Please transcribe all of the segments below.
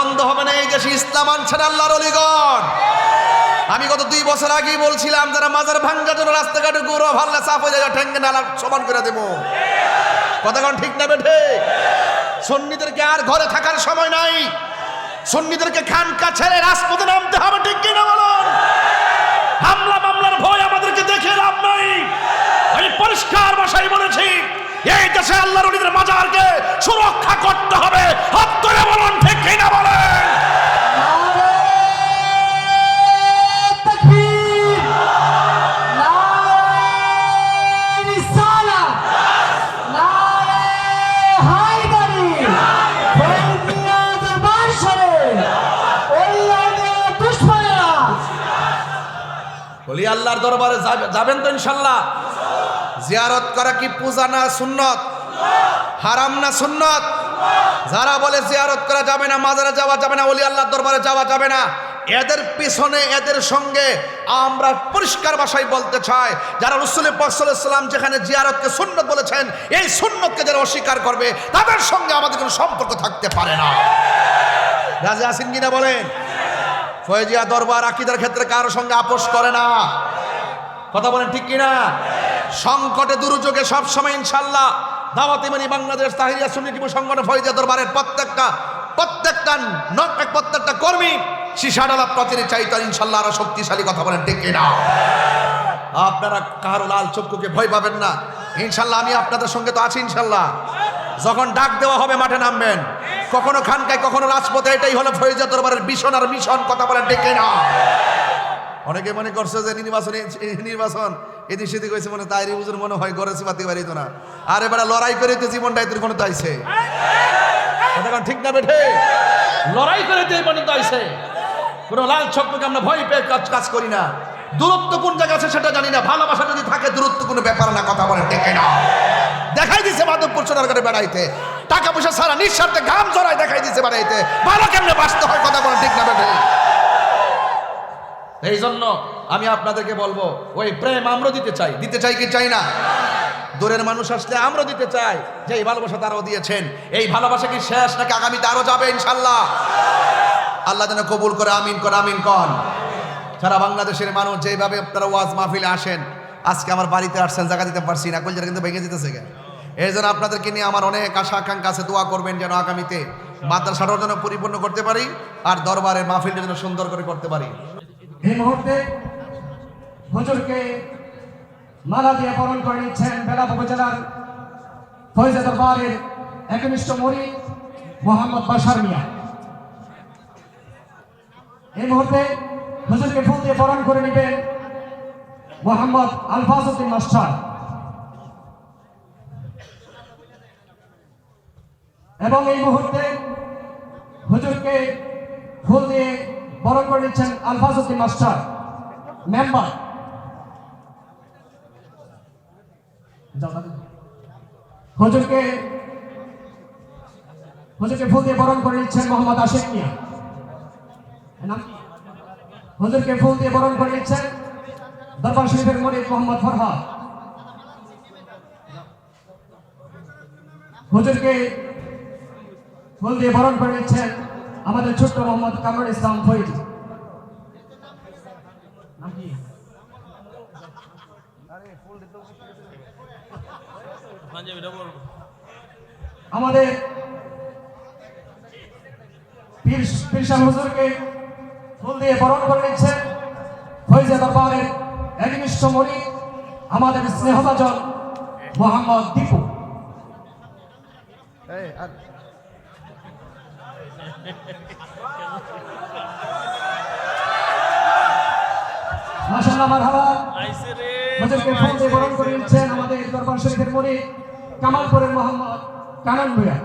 বন্ধ হবে না। এই দেশে ইসলাম আনছেন আল্লাহর ওলিগণ। আমি গত 2 বছর আগেই বলছিলাম, যারা মাজার ভাঙ্গা জন্য রাস্তাঘাটে গৌরব ভাল্লা চাপ হয়ে যায়, ঠেঙ্গে নালা সমান করে দেবো। কথা কোন ঠিক না বেঠে? সুন্নিদেরকে আর ঘরে থাকার সময় নাই, সুন্নিদেরকে খানকা ছেড়ে রাজপথে নামতে হবে, ঠিক কিনা বলুন? হামলা মামলার ভয় আমাদেরকে দেখে লাভ নাই। আমি পরিষ্কার ভাষায় বলেছি, এই দেশে আল্লাহর ওলিদের মাজারকে সুরক্ষা করতে হবে। হাত তুলে বলুন, ঠিক কিনা বলেন? বলি আল্লাহর দরবারে যাবেন তো ইনশাল্লাহ? জিয়ারত করা কি পূজা না সুন্নত? হারাম না সুন্নত? যারা বলে জিয়ারত করা যাবে না, মাজারে যাওয়া যাবে না, ওলি আল্লাহর দরবারে যাওয়া যাবে না, এদের পিছনে এদের সঙ্গে আমরা পরিষ্কার ভাষায় বলতে চাই, যারা রাসূল পাক সাল্লাল্লাহু আলাইহি ওয়াসাল্লাম যেখানে জিয়ারতকে সুন্নত বলেছেন, এই সুন্নতকে যারা অস্বীকার করবে, তাদের সঙ্গে আমাদের কোনো সম্পর্ক থাকতে পারে না। রাজি আছেন কিনা বলেন? ফয়েজিয়া দরবার আকীদার ক্ষেত্রে কারোর সঙ্গে আপোষ করে না। কথা বলেন ঠিক কিনা? সংকটে দুর্যোগে সব সময় ইনশাআল্লাহ দাওয়াত ইমানি বাংলাদেশ তাহিরিয়া সুন্নি যুব সংগঠন ফয়েজিয়া দরবারের প্রত্যেকটা কর্মী শিশাডালা প্রতিটি চাইতো ইনশাআল্লাহ আরো শক্তিশালী। কথা বলেন ঠিক কিনা? আপনারা কারো লাল চক্ষুকে ভয় পাবেন না ইনশাআল্লাহ। আমি আপনাদের সঙ্গে তো আছি ইনশাআল্লাহ। যখন ডাক দেওয়া হবে মাঠে নামবেন, কখনো খানকায় কখনো রাজপথে। এটাই হলো ফয়েজিয়া দরবারের ভীষণ আর মিশন। কথা বলেন ঠিক কিনা? অনেকে মনে করছে যে নির্বাচন এদিক সেদিক হয়েছে, মনে তাই হুজুর মনে হয় গড়ে চিপাতে পারিত না। আর এবার লড়াই করে তো জীবনটা এদের কোনো তাইছে। ঠিক না বেঠে? লড়াই করে তো জীবনটা আইছে। কোনো লাল চক্ষুকে আমরা ভয় পেয়ে কাজ করি না। দূরত্ব কোন জায়গা আছে সেটা জানি না। ভালোবাসা যদি থাকে দূরত্ব কোনো ব্যাপার না। কথা বলেন ঠিক না? দেখাই দিছে মাধবপুর সোনারগাঁয়ে বেড়াইতে, টাকা পয়সা সারা নিঃস্বার্থে ঘাম জড়াই দেখাই দিছে বেড়াইতে। ভালো কেমনে বাঁচতে হয়? কথা বলেন ঠিক না বেঠে? এই জন্য আমি আপনাদেরকে বলবো, ওই প্রেম আমরা দিতে চাই কি চাই না? দূরের মানুষ আসলে আমরা দিতে চাই, যে এই ভালোবাসা তারাও দিয়েছেন। এই ভালোবাসা কি শেষ নাকি আগামীতে আরো যাবে ইনশাল্লাহ? আল্লাহ যেন কবুল করে, আমিন কর, আমিন কর। সারা বাংলাদেশের মানুষ যেভাবে আপনারা ওয়াজ মাহফিলে আসেন, আজকে আমার বাড়িতে আসছেন, জায়গা দিতে পারছি না, কলজাটা কিন্তু ভেঙে যেতেছে। এই জন্য আপনাদেরকে নিয়ে আমার অনেক আশা আকাঙ্ক্ষা আছে। দোয়া করবেন যেন আগামীতে মাদ্রাসাটার জন্য পরিপূর্ণ করতে পারি, আর দরবারের মাহফিলটা যেন সুন্দর করে করতে পারি। এই মুহূর্তে হুজুরকে মালা দিয়ে বরণ করে নিচ্ছেন বেলাব উপজেলার ফয়েজিয়া দরবারের একনিষ্ঠ মুরিদ মোহাম্মদ বাশার মিয়া। এই মুহূর্তে হুজুরকে ফুল দিয়ে বরণ করে নেবেন মোহাম্মদ আলফাজ উদ্দিন মাস্টার। এবং এই মুহূর্তে হুজুরকে ফুল দিয়ে বরণ করে নিচ্ছেন আলফাজ উদ্দিন মাস্টার মেম্বার। হুজুরকে ফুল দিয়ে বরণ করে নিচ্ছেন মোহাম্মদ আশিক মিয়া। হুজুরকে ফুল দিয়ে বরণ করে নিচ্ছেন দরবার শরীফের মুরিদ মোহাম্মদ ফরহাদ। হুজুরকে ফুল দিয়ে বরণ করে নিচ্ছেন আমাদের ছোট্ট মোহাম্মদ কামরুল ইসলাম ফয়েজি। আমাদের পীর সাহেব হুজুরকে ফুল দিয়ে বরণ করে নিচ্ছেন ফয়েজিয়া দরবারের একনিষ্ঠ মুরিদ আমাদের স্নেহভাজন মোহাম্মদ দীপু। মাশাআল্লাহ, মারহাবা। হুজুরকে ফুল দিয়ে বরণ করে নিচ্ছেন আমাদের দরবার শরীফের মুরিদ কামালপুরের মোহাম্মদ কানান ভূঁইয়া।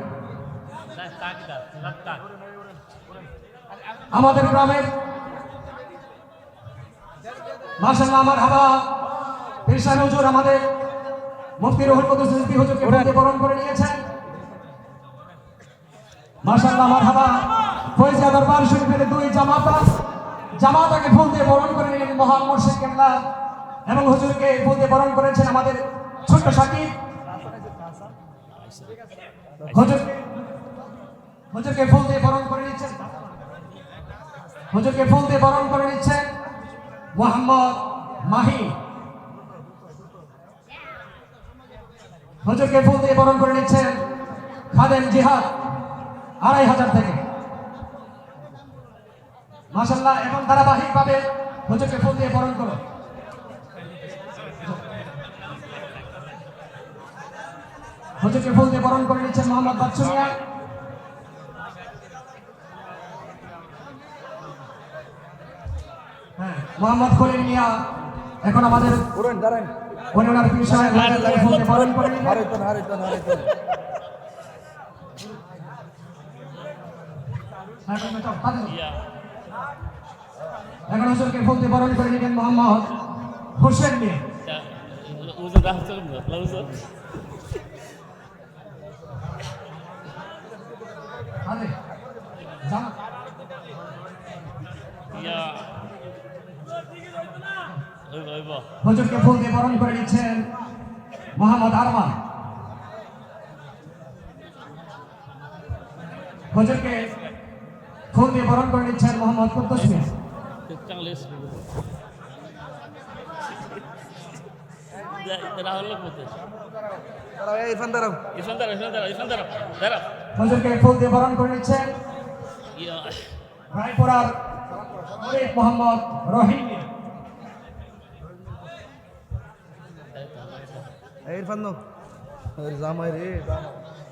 আমাদের গ্রামের মাশাআল্লাহ, মারহাবা, পীর সাহেব হুজুর আমাদের মুফতি রুহুল কুদ্দুস সিদ্দিকী হুজুরকে ফুল দিয়ে বরণ করে নিয়েছেন। মাশাআল্লাহ, মারহাবা। ফয়েজিয়া দরবার শরীফের দুই জামাতাকে ফুল দিয়ে বরণ করে নিলেন মহান মুর্শিদ কেবলা, এবং হুজুরকে ফুল দিয়ে বরণ করেছেন আমাদের ছোট্ট সাকিব। হুজুরকে ফুল দিয়ে বরণ করে নিচ্ছেন হুজুরকে ফুল দিয়ে বরণ করে নিচ্ছেন মোহাম্মদ মাহি। হুজুরকে ফুল দিয়ে বরণ করে নিচ্ছেন খাদেম জিহাদ 2500 থেকে। মাশাআল্লাহ, এখন ধারাবাহিকভাবে হুজুরকে ফুল দিয়ে বরণ করো। হুজুরকে ফুল দিয়ে বরণ করে নিচ্ছেন মোহাম্মদ বাচ্চু মিয়া। হ্যাঁ, মোহাম্মদ খলিল মিয়া এখন আমাদের ওনার বিষয়ে ফুল দিয়ে বরণ করে নিলেন। এখন হুজুরকে ফুল দিয়ে বরণ করে নিলেন মোহাম্মদ হোসেন মিয়া। হুজুরকে ফুল দিয়ে বরণ করে নিচ্ছেন মোহাম্মদ আরমান। হুজুরকে ফুল দিয়ে বরণ করে নিচ্ছেন মোহাম্মদ কুদ্দুস মিয়া। হুজুরকে ফুল দিয়ে বরণ করে নিচ্ছেন রায়পুরার মুরিদ মোহাম্মদ রহিম মিয়া।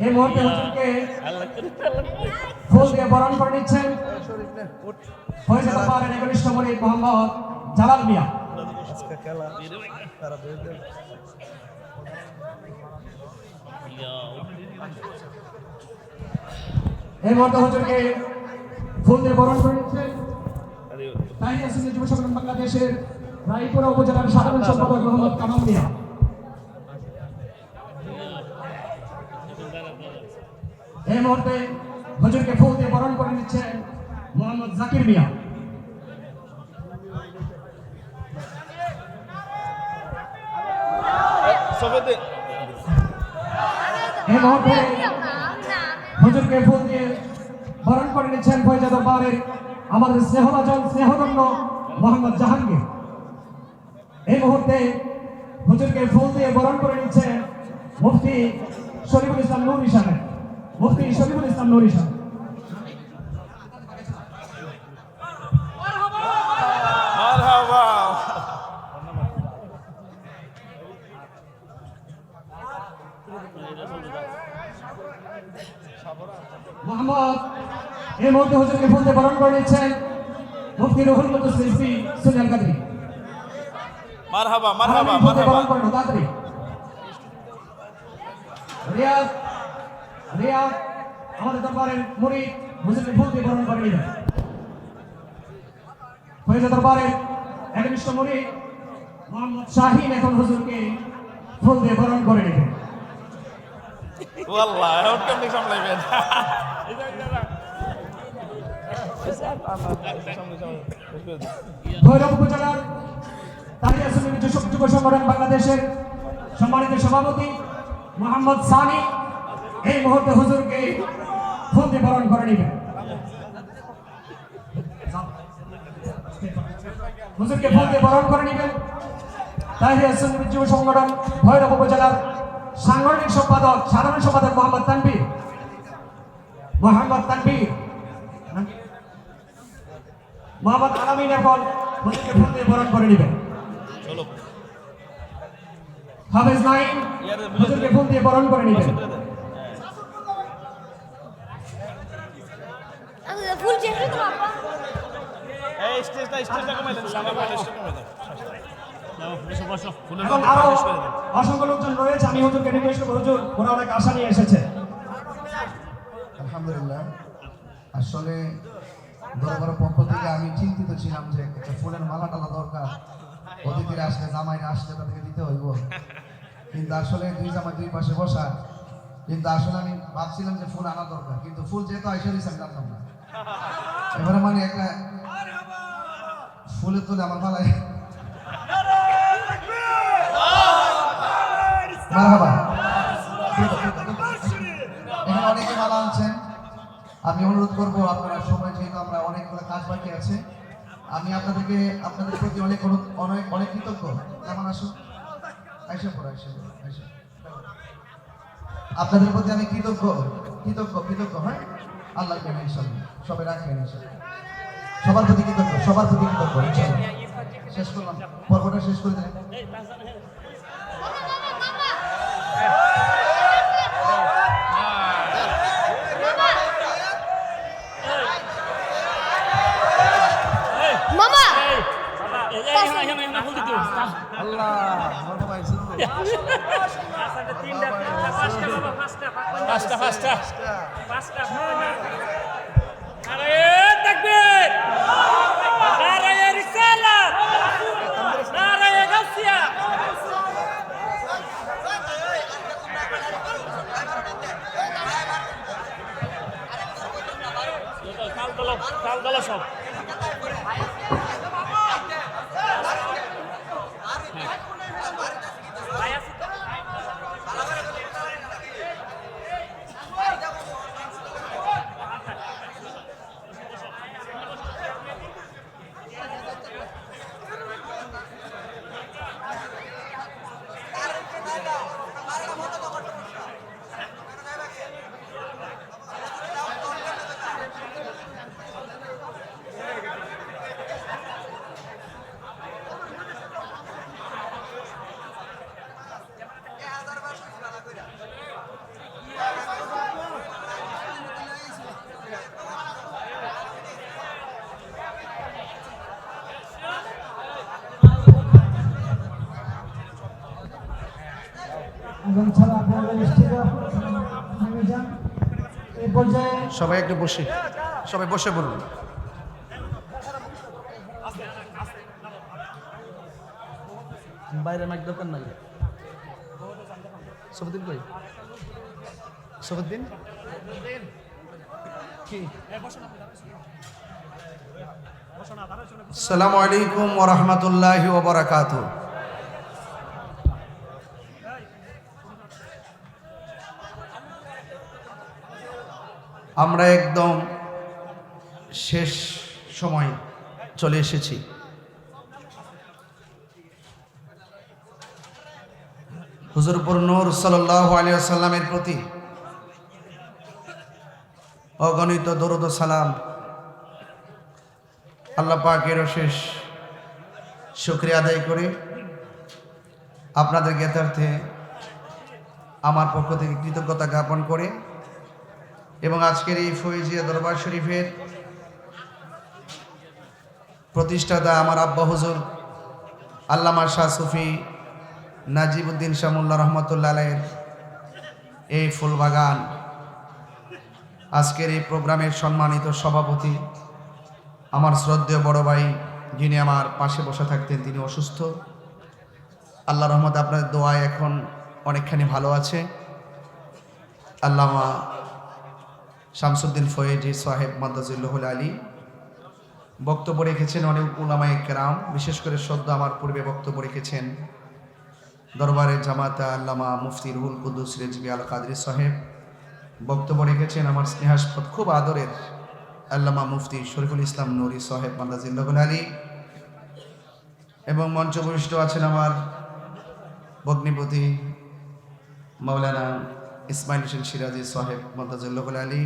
এই মুহূর্তে হুজুরকে ফুল দিয়ে বরণ করে নিচ্ছেন ফয়সালাবাদের একনিষ্ঠ মুরিদ মোহাম্মদ জালাল মিয়া। এই মুহূর্তে হুজুরকে ফুল দিয়ে বরণ করে নিচ্ছেন তাহিয়া সুন্নি যুব সংগঠন বাংলাদেশের রায়পুরা উপজেলার সাধারণ সম্পাদক মোহাম্মদ কামাল মিয়া। এই মুহূর্তে হুজুরকে ফুল দিয়ে বরণ করে নিচ্ছেন মোহাম্মদ জাকির মিয়া। এই মুহূর্তে হুজুরকে ফুল দিয়ে বরণ করে নিচ্ছেন ফয়জা দরবারের আমাদের স্নেহভাজন স্নেহধন্য মোহাম্মদ জাহাঙ্গীর। এই মুহূর্তে হুজুরকে ফুল দিয়ে বরণ করে নিচ্ছেন মুফতি শরীফুল ইসলাম নুরী সাহেব। মুফতি শরীফুল ইসলাম নুরী সাহেব। মোহাম্মদ এই মুহূর্তে হুজুরকে ফুল দিয়ে বরণ করে নিচ্ছেন মুফতি রুহুল কুদ্দুস রিজভী সুলতান কাদরী। মারহাবা মারহাবা মারহাবা। রিয়াজ রিয়াজ আমাদের দরবারের মুরিদ হুজুরকে ফুল দিয়ে বরণ করে নিলেন। ফয়জা দরবারের একনিষ্ঠ মুরিদ মোহাম্মদ শাহিন এখন হুজুরকে ফুল দিয়ে বরণ করে নিলেন। ওয়াল্লাহ এখন কেমনে সামলাইবেন? ভৈরব উপজেলার তাহিয়া সুন্নি যুব সংগঠন বাংলাদেশের সম্মানিত সভাপতি মোহাম্মদ সানি এই মুহূর্তে হুজুরকে ফুল দিয়ে বরণ করে নেবেন। হুজুরকে ফুল দিয়ে বরণ করে নেবেন তাহিয়া সুন্নি যুব সংগঠন ভৈরব উপজেলার সাংগঠনিক সম্পাদক সাধারণ সম্পাদক মোহাম্মদ তানভীর। মোহাম্মদ আলামিন এখন হুজুরকে ফুল দিয়ে বরণ করে নেবেন। হাফেজ নাইম হুজুরকে ফুল দিয়ে বরণ করে নেবেন। ফুল চেঞ্জ তো আপা এই স্টেজটা কমাই দেন, সামনে কমাই দেন, কমাই দেন। এবং আরো অসংখ্য লোকজন রয়েছে, আমি হুজুরকে রিকোয়েস্ট করব হুজুর ওরা অনেক আশা নিয়ে এসেছে। আলহামদুলিল্লাহ, আসলে দরবারের পক্ষ থেকে আমি চিন্তিত ছিলাম যে একটা ফুলের মালা টালা দরকার, অতিথিরা আসলে জামাইরা আসলে তাদেরকে দিতে হইব, কিন্তু আসলে দুই জামাই দুই পাশে বসা, কিন্তু আসলে আমি ভাবছিলাম যে ফুল আনা দরকার, কিন্তু ফুল যেহেতু আইসা দিয়েছে আমি জানতাম না। এবারে মানে একটা ফুলের তোলে আমার মালায় মারহাবা। এখানে অনেকে মালা আনছেন, আমি অনুরোধ করবো আপনারা সময় যেহেতু আমরা অনেকগুলো কাজ বাকি আছে, আমি আপনাদের প্রতি অনেক অনেক অনেক কৃতজ্ঞ। কেমন আসো আইসা পড়ো, আইসা আপনাদের প্রতি আমি কৃতজ্ঞ কৃতজ্ঞ। হ্যাঁ, আল্লাহ কেন ইনশাল্লাহ সবাই রাখবেন ইনশাল্লাহ। সবার প্রতি কৃতজ্ঞ ইনশাল্লাহ। শেষ করলাম, পর্বটা শেষ করে দিলেন। মামা সব এবং ছাড়া আপনারা স্টেজে নেমে যান। এই পর্যায়ে সবাই একটু বসে, সবাই বসে বলুন। বাইরে মাইক দরকার নাই। সবুদ্দিন কই? সবুদ্দিন কি? আসসালামু আলাইকুম ওয়া রাহমাতুল্লাহি ওয়া বারাকাতুহু। আমরা একদম শেষ সময় চলে এসেছি। হুজুরপুর নূর সাল্লাল্লাহু আলাইহি ওয়াসাল্লামের প্রতি অগণিত দরুদ ও সালাম, আল্লাহ পাকের অশেষ শুকরিয়া আদায় করে আপনাদের জ্ঞাতার্থে আমার পক্ষ থেকে কৃতজ্ঞতা জ্ঞাপন করে এবং আজকের এই ফয়জিয়া দরবার শরীফের প্রতিষ্ঠাতা আমার আব্বা হুজুর আল্লামা শাহ সুফি নাজিবউদ্দিন শাহ মোল্লা রহমতুল্লাহ আলাইহির এই ফুলবাগান, আজকের এই প্রোগ্রামের সম্মানিত সভাপতি আমার শ্রদ্ধেয় বড় ভাই, যিনি আমার পাশে বসে থাকতেন, তিনি অসুস্থ। আল্লাহ রহমত আপনাদের দোয়ায় এখন অনেকখানি ভালো আছে। আল্লামা শামসুদ্দিন ফয়েজি সাহেব মাদ্দাজিল্লাহুল আলী বক্তব্য রেখেছেন। অনেক উলামায়ে কেরাম, বিশেষ করে সদ্য আমার পূর্বে বক্তব্য রেখেছেন দরবারের জামাতা আল্লামা মুফতি রুহুল কুদ্দুস রেজভী আল কাদরি সাহেব। বক্তব্য রেখেছেন আমার স্নেহাস্পদ খুব আদরের আল্লামা মুফতি শরীফুল ইসলাম নুরি সাহেব মাদ্দাজিল্লাহুল আলী, এবং মঞ্চ উপবিষ্ট আছেন আমার ভগ্নিপতি মাওলানা ইসমাইল হোসেন সিরাজি সাহেব মাদ্দাজিল্লাহুল আলী,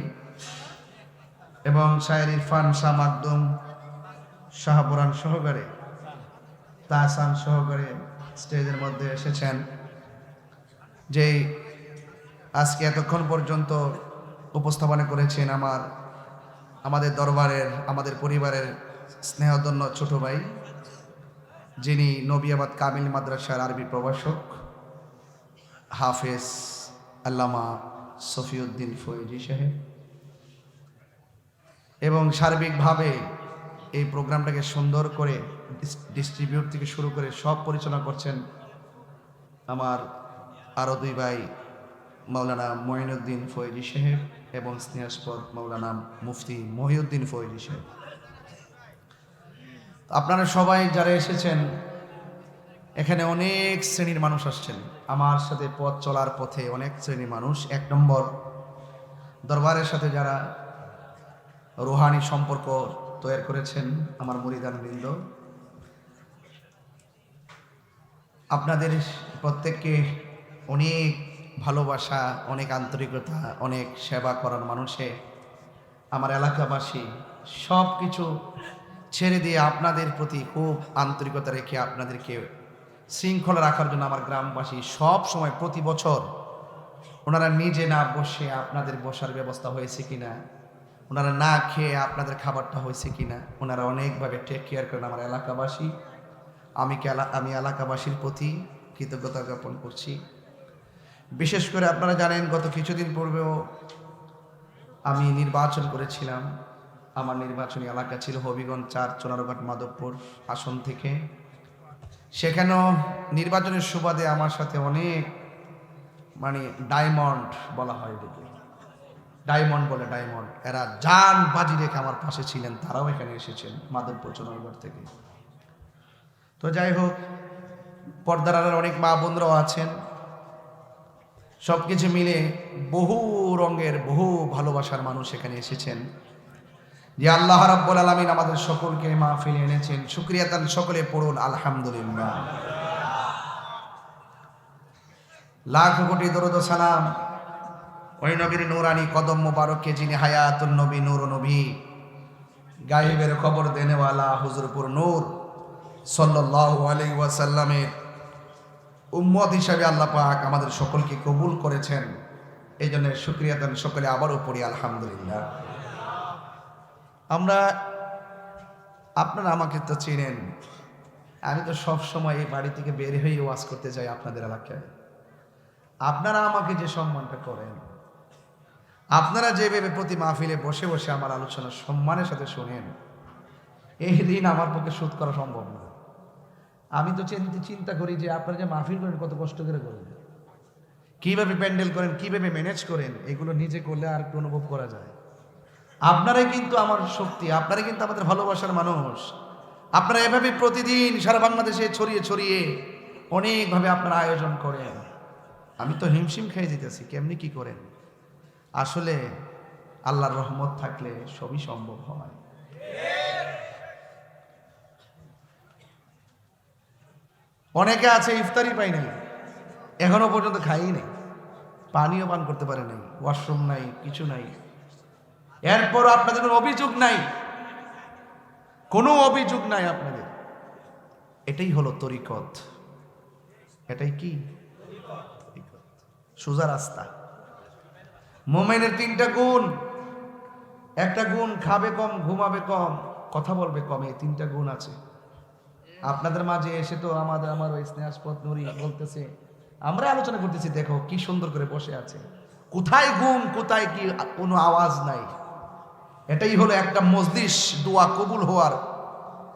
এবং শায়ের ইরফান শাহ মাকদুম শাহপুরান সহকারে তাহসান সহকারে স্টেজের মধ্যে এসেছেন। যে আজকে এতক্ষণ পর্যন্ত উপস্থাপনা করেছেন আমাদের দরবারের, আমাদের পরিবারের স্নেহধন্য ছোট ভাই, যিনি নবিয়াবাদ কামিল মাদ্রাসার আরবি প্রভাষক হাফেজ আল্লামা সফিউদ্দিন ফয়েজি সাহেব, এবং সার্বিকভাবে এই প্রোগ্রামটাকে সুন্দর করে ডিস্ট্রিবিউট থেকে শুরু করে সব পরিচালনা করছেন আমার আরও দুই ভাই মাওলানা মঈনুদ্দিন ফয়েজি সাহেব এবং স্নেহাস্পদ মাওলানা মুফতি মহিউদ্দিন ফয়েজি সাহেব। আপনারা সবাই যারা এসেছেন, এখানে অনেক শ্রেণীর মানুষ আসছেন। আমার সাথে পথ চলার পথে অনেক শ্রেণীর মানুষ, এক নম্বর দরবারের সাথে যারা রুহানি সম্পর্ক তৈরি করেছেন আমার মুরিদান বৃন্দ। আপনাদের প্রত্যেককে অনেক ভালোবাসা, অনেক আন্তরিকতা, অনেক সেবা করার মানুষে আমার এলাকাবাসী সব কিছু ছেড়ে দিয়ে আপনাদের প্রতি খুব আন্তরিকতা রেখে আপনাদেরকে শৃঙ্খলা রাখার জন্য আমার গ্রামবাসী সব সময় প্রতি বছর ওনারা নিজে না বসে আপনাদের বসার ব্যবস্থা হয়েছে কিনা, ওনারা না খেয়ে আপনাদের খাবারটা হয়েছে কিনা, ওনারা অনেকভাবে টেক কেয়ার করেন আমার এলাকাবাসী। আমি এলাকাবাসীর প্রতি কৃতজ্ঞতা জ্ঞাপন করছি। বিশেষ করে আপনারা জানেন গত কিছুদিন পূর্বেও আমি নির্বাচন করেছিলাম। আমার নির্বাচনী এলাকা ছিল হবিগঞ্জ 4 চুনারুঘাট মাধবপুর আসন থেকে। সেখানেও নির্বাচনের সুবাদে আমার সাথে অনেক ডায়মন্ড বলা হয়, ডায়মন্ড বলে, ডায়মন্ড এরা জান বাজি রেখে আমার পাশে ছিলেন, তারাও এখানে এসেছেন মাধবপুর চুনারুঘাট থেকে। তো যাই হোক, পর্দার আড়ালে অনেক মা বোনরাও আছেন। সব কিছু মিলে বহু রঙের বহু ভালোবাসার মানুষ এখানে এসেছেন। যে আল্লাহ রাব্বুল আলামিন আমাদের সকলকে মাহফিলে এনেছেন, শুকরিয়া তান সকলে পড়ুন আলহামদুলিল্লাহ। লাখ কোটি দরুদ ও সালাম ওই নবীর নূরানি কদম মোবারককে, যিনি হায়াতুন নবী, নূর নবী, গায়েবের খবর দেনেওয়ালা হুজুরপুর নূর সাল্লাল্লাহু আলাইহি ওয়াসাল্লামের উম্মত হিসাবে আল্লাহ পাক আমাদের সকলকে কবুল করেছেন। এই জন্য শুকরিয়া দান সকলে আবারও পড়ি আলহামদুলিল্লাহ। আপনারা আমাকে তো চিনেন, আমি তো সব সময় এই বাড়ি থেকে বের হয়ে ওয়াজ করতে যাই আপনাদের এলাকায়। আপনারা আমাকে যে সম্মানটা করেন, আপনারা যেভাবে প্রতি মাহফিলে বসে বসে আমার আলোচনা সম্মানের সাথে শোনেন, এই ঋণ আমার পক্ষে শোধ করা সম্ভব না। আমি তো চিন্তা করি যে আপনারা যে মাহফিল করেন কত কষ্ট করে করেন, কিভাবে প্যান্ডেল করেন, কিভাবে ম্যানেজ করেন, এগুলো নিজে করলে আর একটু অনুভব করা যায়। আপনারাই কিন্তু আমার শক্তি, আপনারাই কিন্তু আমাদের ভালোবাসার মানুষ। আপনারা এভাবে প্রতিদিন সারা বাংলাদেশে ছড়িয়ে ছড়িয়ে অনেকভাবে আপনারা আয়োজন করেন। আমি তো হিমশিম খেয়ে যেতেছি, কেমনি কি করেন। আসলে আল্লাহর রহমত থাকলে সবই সম্ভব হয়। অনেকে আছে ইফতারি পাই নাই, এখনো পর্যন্ত খাই নাই, পানিও পান করতে পারে নাই, ওয়াশরুম নাই, কিছু নাই। এরপর আপনাদের কোনো অভিযোগ নাই, কোনো অভিযোগ নাই আপনাদের। এটাই হলো তরিকত। এটাই কি সোজা রাস্তা। মোমেনের 3টা গুণ। একটা গুণ, খাবে কম, ঘুমাবে কম, কথা বলবে কম। এই 3টা গুণ আছে আপনাদের মাঝে। এসে তো আমার ওই স্নেহাস্পদ নুরি বলতেছে, আমরা আলোচনা করতেছি, দেখো কি সুন্দর করে বসে আছে, কোথায় ঘুম, কোথায় কি, কোনো আওয়াজ নাই। এটাই হলো একটা মজলিস দোয়া কবুল হওয়ার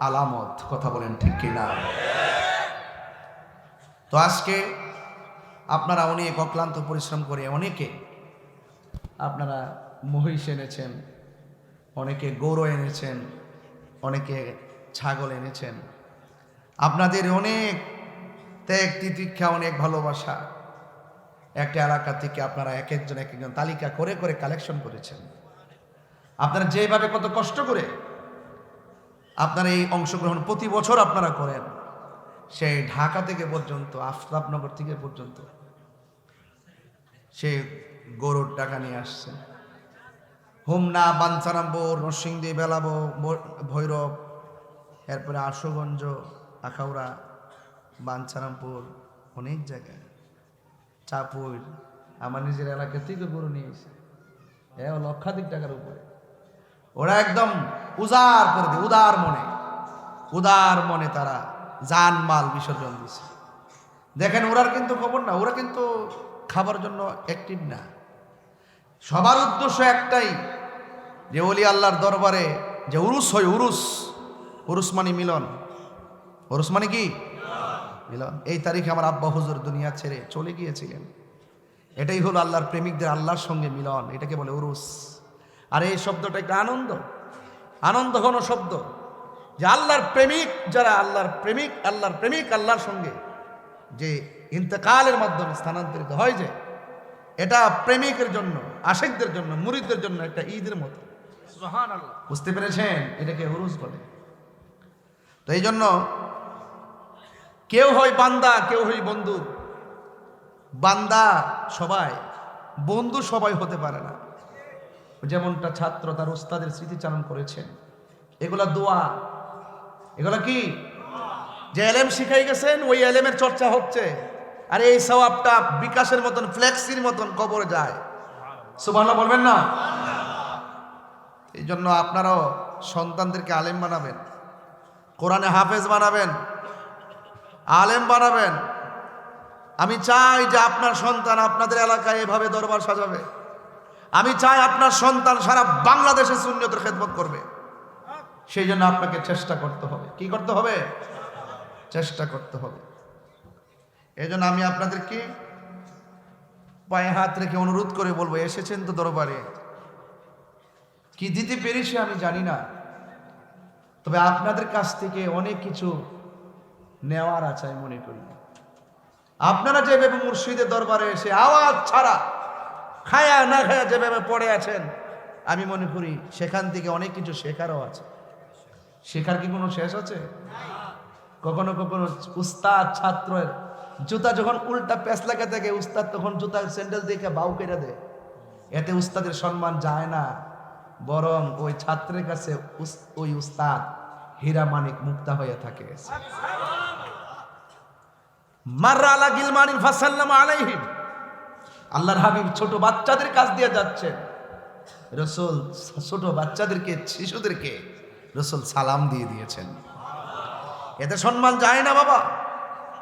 আলামত। কথা বলেন ঠিক কিনা? তো আজকে আপনারা অনেক অক্লান্ত পরিশ্রম করে অনেকে আপনারা মহিষ এনেছেন, অনেকে গরু এনেছেন, অনেকে ছাগল এনেছেন। আপনাদের অনেক ত্যাগ তিতিক্ষা, অনেক ভালোবাসা। একটা এলাকা থেকে আপনারা এক একজন তালিকা করে করে কালেকশন করেছেন। আপনারা যেভাবে কত কষ্ট করে আপনারা এই অংশগ্রহণ প্রতি বছর আপনারা করেন, সেই ঢাকা থেকে পর্যন্ত, আফতাবনগর থেকে পর্যন্ত সে গরুর টাকা নিয়ে আসছে। হোমনা, বাঞ্ছারামপুর, নরসিংদী, বেলাবো, ভৈরব, এরপরে আশুগঞ্জ, আখাউড়া, বাঞ্ছারামপুর, অনেক জায়গায়, চাপুর, আমার নিজের এলাকা থেকে গরু নিয়ে এসে লক্ষাধিক টাকার উপরে ওরা একদম উজাড় করে দিয়ে উদার মনে তারা জানমাল বিসর্জন দিছে। দেখেন, ওরার কিন্তু খবর না, ওরা কিন্তু খাবার জন্য অ্যাক্টিভ না। সবার উদ্দেশ্য একটাই, যে ওলি আল্লাহর দরবারে যে উরুস হয়, উরুস মানে মিলন। উরুস মানে কি? মিলন। এই তারিখে আমার আব্বা হুজুর দুনিয়া ছেড়ে চলে গিয়েছিলেন। এটাই হলো আল্লাহর প্রেমিকদের আল্লাহর সঙ্গে মিলন, এটাকে বলে উরুস। আর এই শব্দটা একটা আনন্দ ঘন শব্দ, যে আল্লাহর প্রেমিক যারা, আল্লাহর প্রেমিক আল্লাহর সঙ্গে যে ইন্তেকালের মাধ্যমে স্থানান্তরিত হয়, যে এটা প্রেমিকের জন্য, আশিকদের জন্য, মুরিদদের জন্য একটা ঈদের মতো। বুঝতে পেরেছেন? এটাকে উরুস বলে। তো এই জন্য কেউ হয় বান্দা, কেউ হয় বন্ধু। বান্দা সবাই, বন্ধু সবাই হতে পারে না। যেমনটা ছাত্র তার উস্তাদের স্মৃতিচারণ করেছেন, এগুলা দোয়া, এগুলা কি? যে এলেম শিখাই গেছেন ওই এলেমের চর্চা হচ্ছে, আর এই সওয়াবটা বিকাশের মতন, ফ্লেক্সির মতন কবরে যায়। সুবহানাল্লাহ বলবেন না? এই জন্য আপনারাও সন্তানদেরকে আলেম বানাবেন, কোরআনে হাফেজ বানাবেন, আলেম বানাবেন। আমি চাই যে আপনার সন্তান আপনাদের এলাকায় এভাবে দরবার সাজাবে। আমি চাই আপনার সন্তান সারা বাংলাদেশে সুন্নিয়তের খেদমত করবে। সেই জন্য আপনাকে চেষ্টা করতে হবে। কি করতে হবে? চেষ্টা করতে হবে। এই জন্য আমি আপনাদেরকে পায়ে হাত রেখে অনুরোধ করে বলবো, এসেছেন তো দরবারে, কি দিতে পেরেছি আমি জানি না, তবে আপনাদের কাছ থেকে অনেক কিছু নেওয়ার আছে আমি মনে করি। আপনারা যেভাবে মুর্শিদের দরবারে এসে আওয়াজ ছাড়া, খায়া না খায়া যেভাবে পড়ে আছেন, আমি মনে করি সেখান থেকে অনেক কিছু শেখারও আছে। শেখার কি কোনো শেষ আছে? কখনো কখনো উস্তাদ ছাত্রের জুতা যখন উল্টা প্যাঁচ লাগা থাকে, উস্তাদ তখন জুতা স্যান্ডেল দেখে বাউ কেটে দেয়। এতে উস্তাদের সম্মান যায় না, বরং ওই ছাত্রের কাছে ওই উস্তাদ হীরা মানিক মুক্তা হয়ে থাকে। মাররা আলা গিলমানিন ফাসাল্লামা আলাইহিম, আল্লাহর হাবিব ছোট বাচ্চাদের কাছ দিয়ে যাচ্ছেন। রাসূল ছোট বাচ্চাদেরকে, শিশুদেরকে রাসূল সালাম দিয়ে দিয়েছেন। এতে সম্মান যায় না বাবা,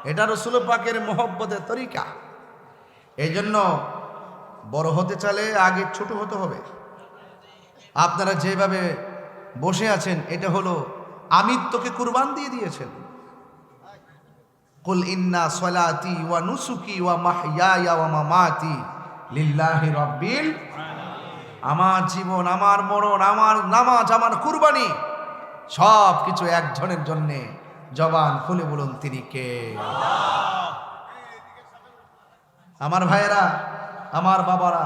এটা রাসূল পাকের মহব্বতের তরিকা। এই জন্য বড় হতে চাইলে আগে ছোট হতে হবে। আপনারা যেভাবে বসে আছেন, এটা হলো আমিত্বকে কুরবান দিয়ে দিয়েছেন। কুল ইন্না সলাতি ওয়া নুসুকি ওয়া মাহইয়ায়া ওয়া মামাতি লিল্লাহি রাব্বিল, আমার জীবন, আমার মরণ, আমার নামাজ, আমার কুরবানি সব কিছু একজনের জন্যে। জবান খুলে বলুন তিনি কে? আমার ভাইয়েরা, আমার বাবারা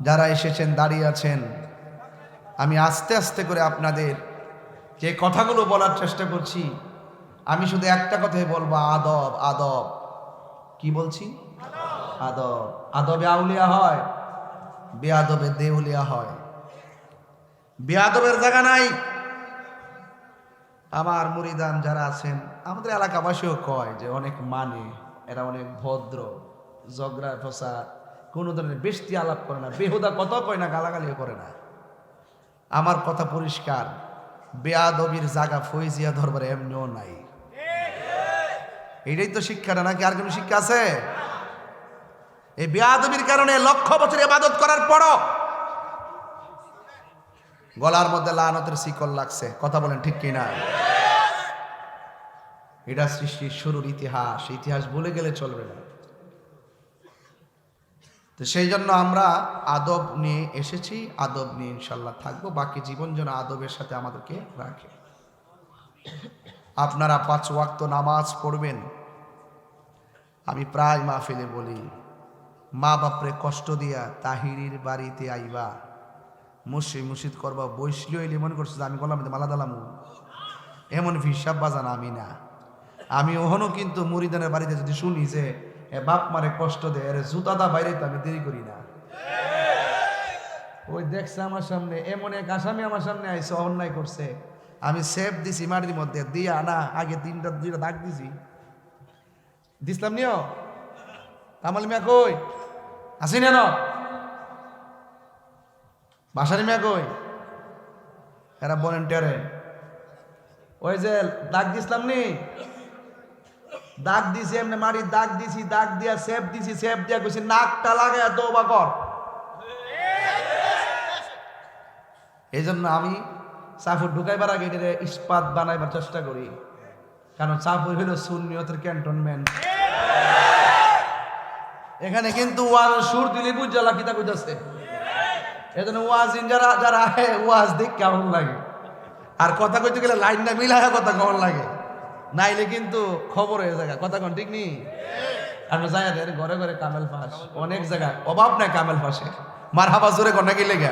যারা এসেছেন, দাঁড়িয়ে আছেন, আমি আস্তে আস্তে করে আপনাদের যে কথাগুলো বলার চেষ্টা করছি, আমি শুধু একটা কথাই বলবো, আদব। আদব কি বলছি? আদব। আদবে আউলিয়া হয়, বেয়াদবে দেউলিয়া হয়। বেয়াদবের জায়গা নাই। আমার মুরিদান যারা আছেন, আমাদের এলাকাবাসীও কয় যে অনেক মানে, এরা অনেক ভদ্র, ঝগড়া ফসাদ, কোনো ধরনের বেশি আলাপ করে না, বেহুদা কথা কয় না, গালাগালিও করে না। আমার কথা পরিষ্কার, বেয়াদবির জায়গা ফৈজিয়া দরবারে এমনিও নাই। এটাই তো শিক্ষাটা, নাকি আর কোনো শিক্ষা আছে? এই বেয়াদবির কারণে লক্ষ বছর ইবাদত করার পরও গলার মধ্যে লানতের শিকল লাগছে। কথা বলেন ঠিক কিনা? এটা সৃষ্টির শুরুর ইতিহাস, ইতিহাস ভুলে গেলে চলবে না। তো সেই জন্য আমরা আদব নিয়ে এসেছি, আদব নিয়ে ইনশাল্লাহ থাকবো। বাকি জীবন যেন আদবের সাথে আমাদেরকে রাখে। আপনারা 5 ওয়াক্ত নামাজ পড়বেন। আমি প্রায় মাহফিলে বলি, মা বাপরে কষ্ট দিয়া তাহিরির বাড়িতে আইবা, মুর্শিদ করবা, বৈশলি হইলে মনে করছো যে আমি গলার মধ্যে মালা দালাম, এমন হিসাব বাজান আমি না। আমি ওহনও কিন্তু মুরিদানের বাড়িতে যদি শুনি যে বাপ মারে কষ্ট দেয়, এর জুতাদা বাইরে তো আমি দেরি করি না। ওই দেখছে আমার সামনে এমন এক আসামি আমার সামনে আইসে, অন্যায় করছে, আমি সেফ দিছি মাটির মধ্যে দিয়া না, আগে 2টা দাগ দিছি, দিসলাম নিও। কামাল মিয়া কই আসি না? বাসারি মিয়া কই? এরা ভলেন্টিয়ারে ওই যে দাগ দিসলাম নি, দাগ দিছি এমনি মারি, দাগ দিছি, দাগ দিয়া সেফ দিছি, সেফ দিয়া কইছি নাকটা লাগায় তওবা কর। এই জন্য আমি চাফুর ঢুকাইবার আগে এটা ইস্পাত বানাইবার চেষ্টা করি, কারণ চাফুর হইল সুন্নিয়তের ক্যান্টনমেন্ট। এখানে কিন্তু ওয়াজ সুর দিলে বুঝালা কিতা কইতাছে। এজন্য ওয়াজিন যারা যারা আহে, ওয়াজ দেখ কেমন লাগে, আর কথা কইতে গেলে লাইন না মিলায় কথা কেমন লাগে, নাইলে কিন্তু খবর হয়ে যায়। কথা কোন ঠিক নি? আমরা যাই ঘরে ঘরে কামেল ফাঁস, অনেক জায়গায় অভাব নাই কামেল ফাঁসে। মার হাবা জোরে কন্যা কি লেগে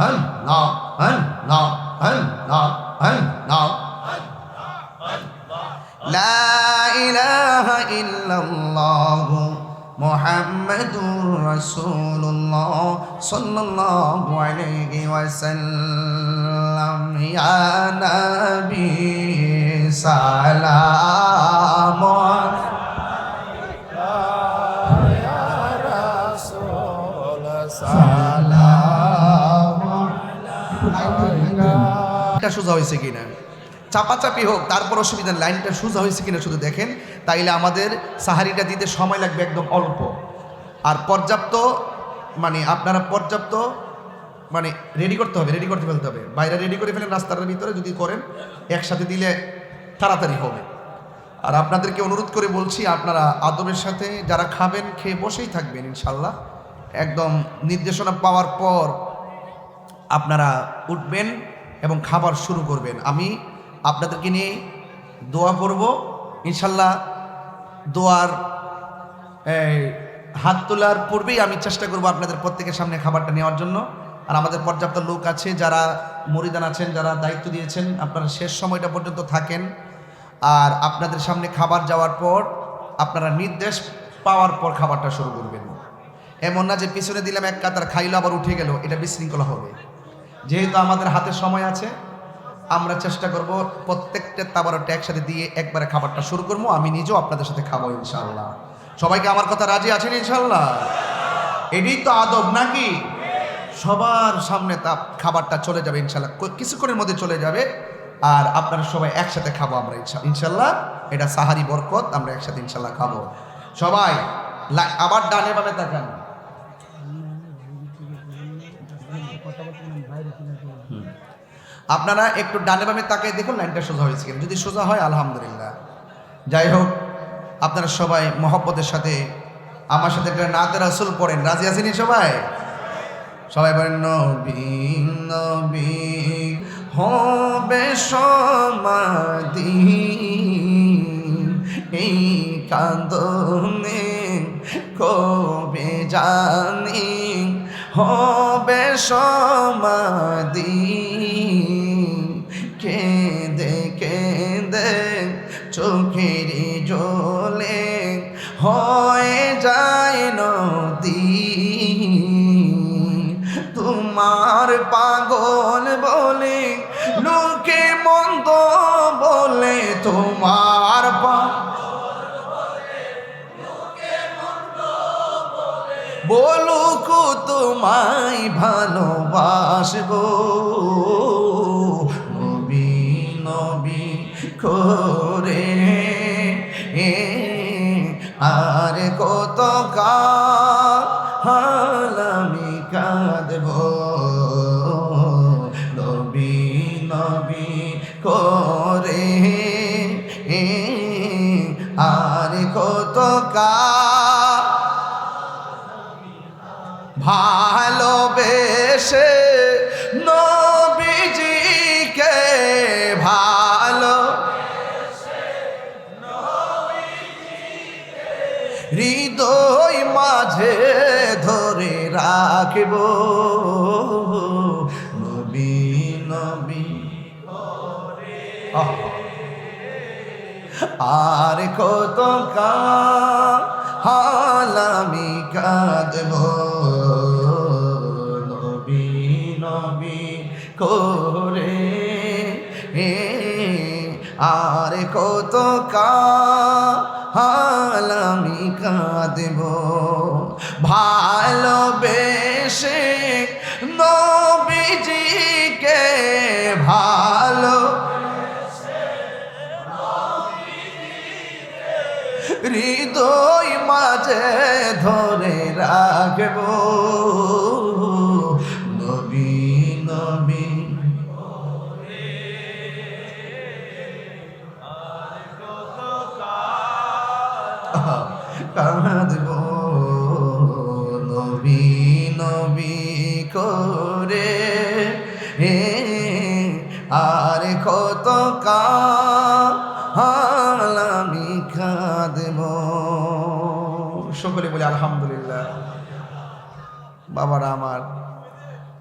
আল্লাহ আল্লাহ আল্লাহ আল্লাহ লা ইলাহা ইল্লাল্লাহ মুহাম্মাদুর রাসূলুল্লাহ সাল্লাল্লাহু আলাইহি ওয়াসাল্লাম ইয়া নবী সালাম এটা সোজা হয়েছে কিনা, চাপাচাপি হোক তারপর অসুবিধা নেই, লাইনটা সোজা হয়েছে কিনা শুধু দেখেন, তাইলে আমাদের সাহারিটা দিতে সময় লাগবে একদম অল্প। আর পর্যাপ্ত আপনারা পর্যাপ্ত রেডি করতে হবে, রেডি করতে ফেলতে হবে। বাইরে রেডি করে ফেলেন, রাস্তার ভিতরে যদি করেন একসাথে দিলে তাড়াতাড়ি হবে। আর আপনাদেরকে অনুরোধ করে বলছি, আপনারা আদবের সাথে যারা খাবেন খেয়ে বসেই থাকবেন ইনশাল্লাহ। একদম নির্দেশনা পাওয়ার পর আপনারা উঠবেন এবং খাবার শুরু করবেন। আমি আপনাদেরকে নিয়ে দোয়া করব ইনশাল্লাহ। দোয়ার হাত তোলার পূর্বেই আমি চেষ্টা করব আপনাদের প্রত্যেকের সামনে খাবারটা নেওয়ার জন্য। আর আমাদের পর্যাপ্ত লোক আছে, যারা মুরিদান আছেন, যারা দায়িত্ব দিয়েছেন, আপনারা শেষ সময়টা পর্যন্ত থাকেন। আর আপনাদের সামনে খাবার যাওয়ার পর আপনারা নির্দেশ পাওয়ার পর খাবারটা শুরু করবেন। এমন না যে পিছনে দিলাম এক কাতার, খাইলো আবার উঠে গেল, এটা বিশৃঙ্খলা হবে। যেহেতু আমাদের হাতে সময় আছে, আমরা চেষ্টা করব প্রত্যেকটা তাবারটা একসাথে দিয়ে একবারে খাবারটা শুরু করবো। আমি নিজেও আপনাদের সাথে খাবো ইনশাল্লাহ। সবাইকে আমার কথা রাজি আছেন ইনশাল্লাহ? এটাই তো আদব নাকি? সবার সামনে তা খাবারটা চলে যাবে ইনশাল্লাহ, কিছুক্ষণের মধ্যে চলে যাবে। আর আপনারা সবাই একসাথে খাবো আমরা ইনশাল্লাহ। এটা সাহারি বরকত, আমরা একসাথে ইনশাল্লাহ খাবো। সবাই আবার ডানে বামে তাকান। আপনারা একটু ডানে বামে তাকায় দেখুন লাইনটা সোজা হয়েছে কিনা। যদি সোজা হয় আলহামদুলিল্লাহ। যাই হোক, আপনারা সবাই মহব্বতের সাথে আমার সাথে একটা নাতে রাসূল পড়েন। রাজি আছেন সবাই? সবাই বলেন নবী নবী হবে সমাধি এই কান্দনে কবে জানি হবে সমাধি কেঁদে কেঁদে চোখের জলে হয়ে যায় নদী তোমার পাগল বলে লোকে মন্দ বলে তোমার বলুক তোমায় ভালোবাসবো নবী নবী করে আর কত কাল আমি কাঁদব নবী নবী করে আর কত কাল ভালোবেসে নবীজিকে ভালো হৃদয় মাঝে ধরে রাখব নবী নবী আর কত কাল আমি কাঁদব নবী নবী করে আর কত কাল আমি কাঁদব ভালোবেসে নবীজিকে ভালো হৃদয় মাঝে ধরে রাখব নবী নবী কাঁদব নবী নবী করে আর কত কাল আমি কাঁদব। সকলে বলে আলহামদুলিল্লাহ। বাবারা আমার,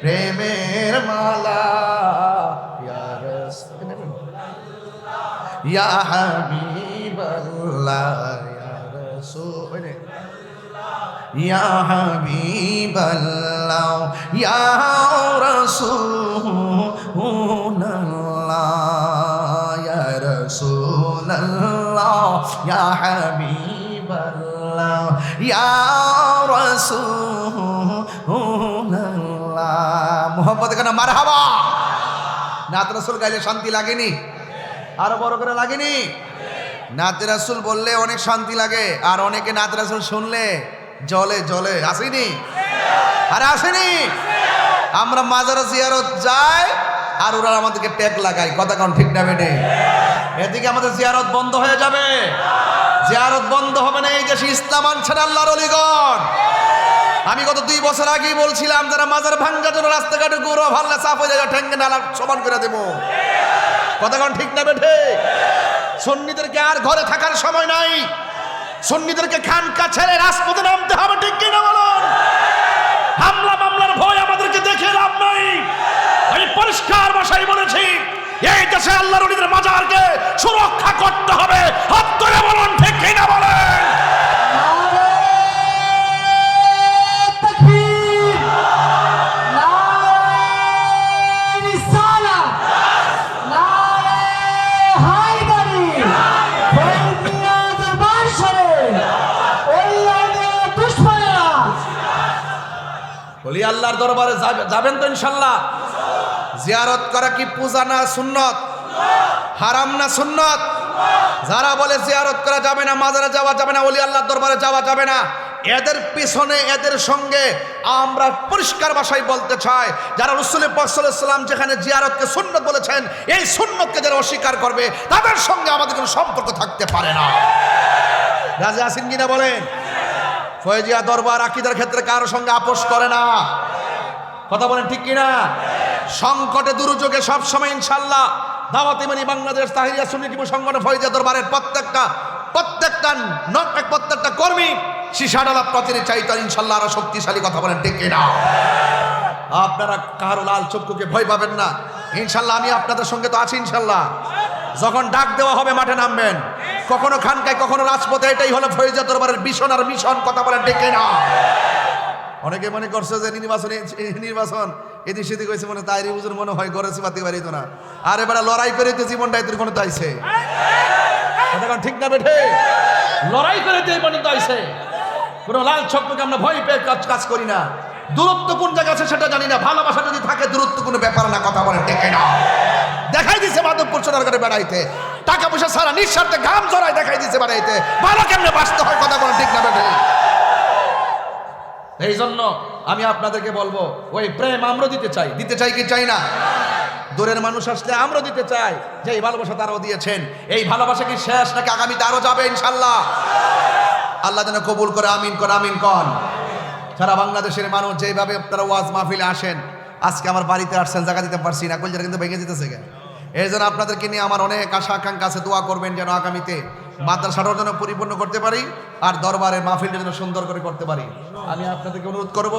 প্রেমের মালা ইয়া রাসূল ইয়া হাবিবাল্লাহ ইয়া রাসূল ইয়া হাবিবাল্লাহ ইয়া রাসূলুল্লাহ ইয়া রাসূলুল্লাহ ইয়া হাবিবাল্লাহ ইয়া রাসূলুল্লাহ মোহাম্মদ কেন মারহাবা নাত রাসূল গাইলে শান্তি লাগেনি আরো বড় করে লাগেনি নাত রাসূল বললে অনেক শান্তি লাগে আর অনেকে নাত রাসূল শুনলে জলে জলে আসেনি আরে আসেনি আমরা মাজার জিয়ারত যাই আর ওরা আমাদেরকে ট্যাগ লাগায় কথা কোন ঠিক না বেটে এদিকে আমাদের জিয়ারত বন্ধ হয়ে যাবে জিয়ারত বন্ধ হবে না এই দেশে ইসলাম আনছেন আল্লাহর ওলিগণ আমি গত 2 বছর আগেই বলছিলাম যারা মাজার ভাঙ্গা জন্য রাস্তাঘাটে গৌরব হাল্লা চাপ হয়ে যাবে ঠেঙ্গে নালা সমান করে দেবো কথা কোন ঠিক না বেটে সুন্নিদেরকে আর ঘরে থাকার সময় নাই সুন্নিদেরকে খানকা ছেড়ে রাজপথে নামতে হবে ঠিক কিনা বলুন হামলা মামলার ভয় আমাদেরকে দেখে লাভ নাই আমি পরিষ্কার ভাষায় বলেছি এই দেশে আল্লাহর ওলিদের মাজারকে সুরক্ষা করতে হবে হাত তুলে বলুন ঠিক কিনা বলেন বলি আল্লাহর দরবারে যাবেন তো ইনশাল্লাহ জিয়ারত করা কি পূজা না সুন্নত হারাম না সুন্নত যারা বলে জিয়ারত করা যাবে না মাজারে যাওয়া যাবে না ওলি আল্লাহর দরবারে যাওয়া যাবে না এদের পিছনে এদের সঙ্গে আমরা পরিষ্কার ভাষায় বলতে চাই যারা রাসূল পাক সাল্লাল্লাহু আলাইহি ওয়াসাল্লাম যেখানে জিয়ারতকে সুন্নত বলেছেন এই সুন্নতকে যারা অস্বীকার করবে তাদের সঙ্গে আমাদের কোনো সম্পর্ক থাকতে পারে না রাজি আছেন কিনা বলেন ফয়েজিয়া দরবার আকীদার ক্ষেত্রে কারোর সঙ্গে আপোষ করে না কথা বলেন ঠিক কিনা সংকটে দুর্যোগে সব সময় ইনশাআল্লাহ দাওয়াত ইমানি বাংলাদেশ তাহরিয়া সুন্নি যুব সংগঠন ফয়েজিয়া দরবারের প্রত্যেকটা কর্মী শিশাডালা প্রতিটি চাইতো ইনশাআল্লাহ আরো শক্তিশালী কথা বলেন ঠিক কিনা আপনারা কারো লাল চক্ষুকে ভয় পাবেন না ইনশাআল্লাহ আমি আপনাদের সঙ্গে তো আছি ইনশাআল্লাহ যখন ডাক দেওয়া হবে মাঠে নামবেন কখনো খানকায় কখনো রাজপথে এটাই হলো ফয়েজিয়া দরবারের মিশন আর মিশন কথা বলেন ঠিক কিনা অনেকে মনে করছে যে নির্বাচন এদিক সেদিক হয়েছে মনে তাই হুজুর মনে হয় গড়ে চিপাতে পারিত না আর এবারে লড়াই করে তো জীবনটাই তোর কোনো তাইছে ঠিক না বেঠে লড়াই করে তো মনে তাইছে কোনো লাল চক্ষুকে আমরা ভয় পেয়ে কাজ করি না দূরত্ব কোন জায়গা আছে সেটা জানি না ভালোবাসা যদি থাকে দূরত্ব কোনো ব্যাপার না কথা বলেন ঠিক না দেখাই দিছে মাধবপুর সোনারগড়ে বেড়াইতে টাকা পয়সা সারা নিঃস্বার্থে ঘাম জড়াই দেখাই দিছে বেড়াইতে ভালো কেমনে বাঁচতে হয় কথা বলেন ঠিক না বেঠে এই জন্য আমি আপনাদেরকে বলবো ওই প্রেম আমরা দিতে চাই কি চাই না দূরের মানুষ আসলে আমরা দিতে চাই যে এই ভালোবাসা তারাও দিয়েছেন এই ভালোবাসা কি শেষ নাকি আগামীতে আরো যাবে ইনশাল্লাহ আল্লাহ যেন কবুল করে আমিন কন সারা বাংলাদেশের মানুষ যেভাবে আপনারা ওয়াজ মাহফিলে আসেন আজকে আমার বাড়িতে আসছেন জায়গা দিতে পারছি না কলজারা কিন্তু ভেঙে যেতেছে এই জন্য আপনাদেরকে নিয়ে আমার অনেক আশা আকাঙ্ক্ষা আছে দোয়া করবেন যেন আগামীতে মাদ্রাসাটার জন্য পরিপূর্ণ করতে পারি আর দরবারের মাহফিলটা যেন সুন্দর করে করতে পারি আমি আপনাদেরকে অনুরোধ করব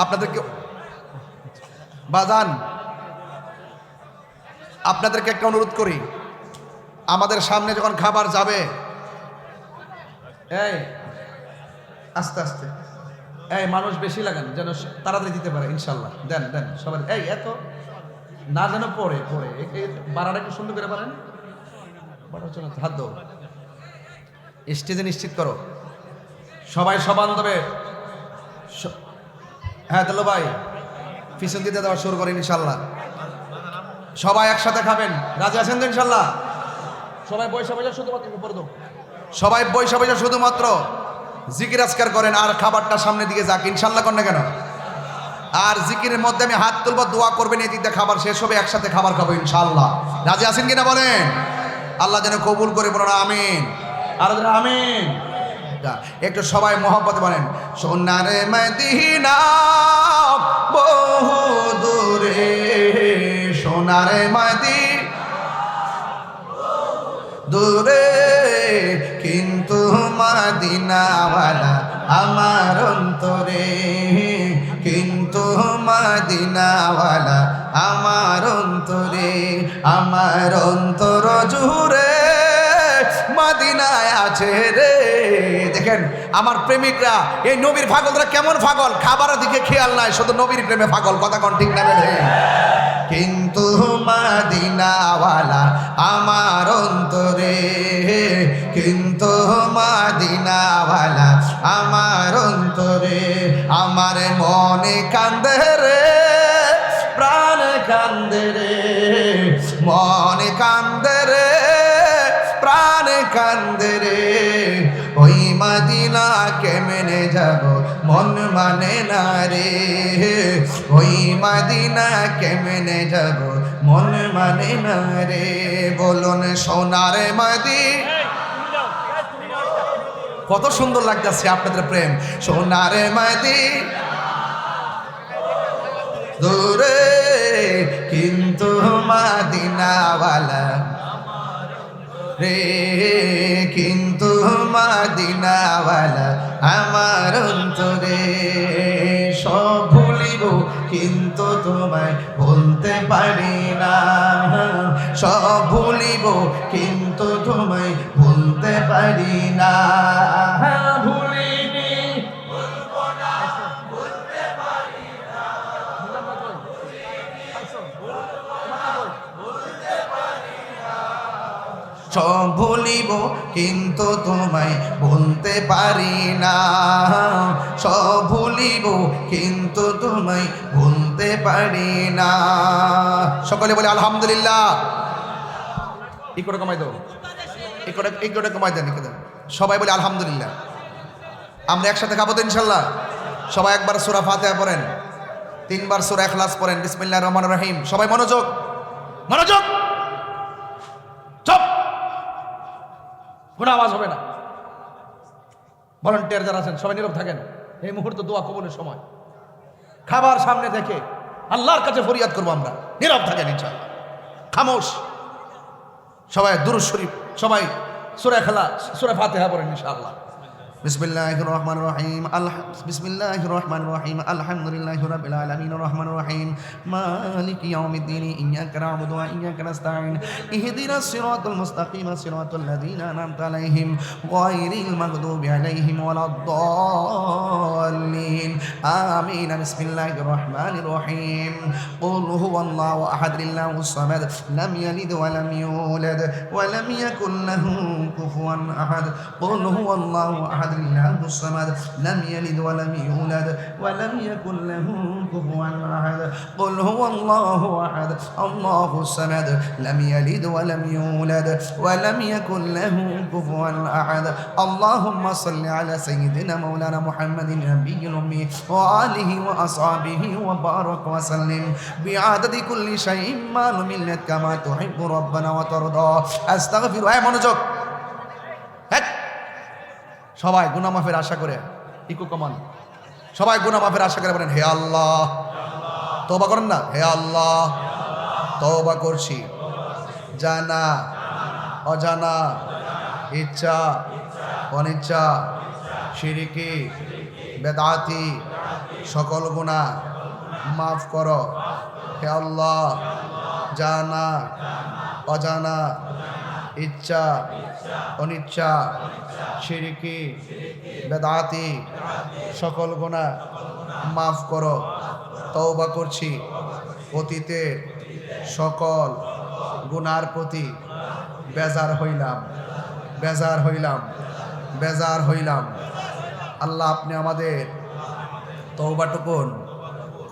আপনাদেরকে বাজান আপনাদেরকে একটা অনুরোধ করি আমাদের সামনে যখন খাবার যাবে এই আস্তে আস্তে এই মানুষ বেশি লাগান যেন তাড়াতাড়ি দিতে পারে ইনশাল্লাহ দেন সবাই এই এত না যেন পড়ে বাড়াটা একটু সুন্দর করে পারেন হাত দাও স্টেজে নিশ্চিত করো সবাই সবান্ধবে হ্যাঁ দিল ভাই পিছন দিতে দেওয়া শুরু করেন ইনশাল্লাহ সবাই একসাথে খাবেন রাজি আছেন তো ইনশাল্লাহ সবাই বৈশা শুধুমাত্র পড়ে দাও সবাই বৈশা শুধুমাত্র জিকির আজকার করেন আর খাবারটা সামনের দিকে যাক ইনশাল্লাহ করেন না কেন আর জিকিরের মধ্যে আমি হাত তুলবো দোয়া করবেন এই দিকটা খাবার শেষ হবে একসাথে খাবার খাবো ইনশাল্লাহ রাজি আছেন কিনা বলেন আল্লাহ যেন কবুল করে বলেন আমিন আর আমিন একটু সবাই মোহাম্মতে বলেন সোনারে মদিনা বহু দূরে সোনারে মদিনা দূরে কিন্তু মদিনাওয়ালা আমার অন্তরে কিন্তু মদিনাওয়ালা আমার অন্তর জুড়ে মদিনায় আছে রে। দেখেন আমার প্রেমিকরা, এই নবীর পাগলরা কেমন পাগল, খাবারের দিকে খেয়াল নাই, শুধু নবীর প্রেমে পাগল। কথা কোন ঠিক না রে? কিন্তু মদিনাওয়ালা আমার অন্তরে, কিন্তু মদিনাওয়ালা আমার অন্তরে, আমার মনে কান্দে রে, প্রাণ কান্দে রে, মনে কান্দে রে, প্রাণ কান্দে রে। ওই মদিনা কেমনে যাব মন মানে না রে, ওই মদিনা কেমনে যাব মন মানে না রে। বলুন সোনার মদিনা, কত সুন্দর লাগতেছে আপনাদের প্রেম। সোনার মদিনা দূরে, কিন্তু মদিনাওয়ালা রে, কিন্তু মদিনাওয়ালা আমার অন্তরে। সব ভুলিব কিন্তু তোমায় বলতে পারি না, সব ভুলিব কিন্তু তোমায় বলতে পারি না। ভুলিনি সব ভুলিব কিন্তু তোমায় বলতে পারি না, সব ভুলিব কিন্তু তোমায় বলতে পারি না। সকলে বলে আলহামদুলিল্লাহ। ই করে কমাই দাও, এই করে কমাই দেন, সবাই বলে আলহামদুলিল্লাহ। আমরা একসাথে খাবো তো ইনশাল্লাহ। সবাই একবার সূরা ফাতিহা পড়েন, 3 বার সূরা ইখলাস পড়েন। বিসমিল্লাহির রহমানির রহিম। সবাই মনোযোগ, মনোযোগ, চুপ, কোনো আওয়াজ হবে না। ভলান্টিয়ার যারা আছেন সবাই নীরব থাকেন। এই মুহূর্তে দোয়া কবুলের সময়। খাবার সামনে দেখে আল্লাহর কাছে ফরিয়াদ করবো আমরা। নীরব থাকেন ইনশাআল্লাহ, খামোশ। সবাই দুরূদ শরীফ, সবাই সূরা ফাতিহা পড়েন ইনশাআল্লাহ। বিসমিল্লাহির রহমানির রহিম। বিসমিল্লাহির রহমানির রহিম। আলহামদুলিল্লাহি রাব্বিল আলামিন রহমানির রহিম মালিকি ইয়াউমিদ্দিন ইয়্যাকা না'বুদু ওয়া ইয়্যাকা নাস্তাঈন ইহদিনাস সিরাতাল মুস্তাকিম সিরাতাল লাযীনা আন'আমতা আলাইহিম গায়রিল মাগদুবি আলাইহিম ওয়ালাদ-দাল্লিন আমিন। বিসমিল্লাহির রহমানির রহিম। কুল হুয়াল্লাহু আহাদ আল্লাহুস সামাদ লাম ইয়ালিদ ওয়া লাম ইউলাদ ওয়া লাম ইয়াকুল লাহু কুফুয়ান আহাদ। কুল হুয়াল্লাহু আহাদ আল্লাহুস সামাদ লাম ইয়ালিদ ওয়া লাম ইউলাদ ওয়া লাম ইয়াকুল লাহু কুফুয়ান আহাদ। কুল হুয়াল্লাহু আহাদ আল্লাহুস সামাদ লাম ইয়ালিদ ওয়া লাম ইউলাদ ওয়া লাম ইয়াকুল লাহু কুফুয়ান আহাদ। আল্লাহুম্মা সাল্লি আলা সাইয়্যিদিনা মাওলানা মুহাম্মাদিন নাবিয়্যিল উম্মি ওয়া আলিহি ওয়া আসহাবিহি ওয়া বারাক ওয়া সাল্লিম বিআদাদি কুল্লি শাইইন মা লুমিল্লাত কামা তুহিব্বু রাব্বানা ওয়া তারদা। আস্তাগফিরু। এই মনোযোগ, সবাই গুনাহ মাফের আশা করে ইকো কমান। সবাই গুনাহ মাফের আশা করে বলেন হে আল্লাহ। তওবা করেন না, হে আল্লাহ তওবা করছি জানা অজানা, ইচ্ছা অনিচ্ছা, শিরকি বেদাতি সকল গুনাহ মাফ করো হে আল্লাহ। জানা অজানা, ইচ্ছা অনিচ্ছা, শিরকি বেদাতি সকল গুনাহ মাফ করো। তওবা করছি অতীতে সকল গুনার প্রতি বেজার হইলাম। আল্লাহ আপনি আমাদের তওবাটুকুন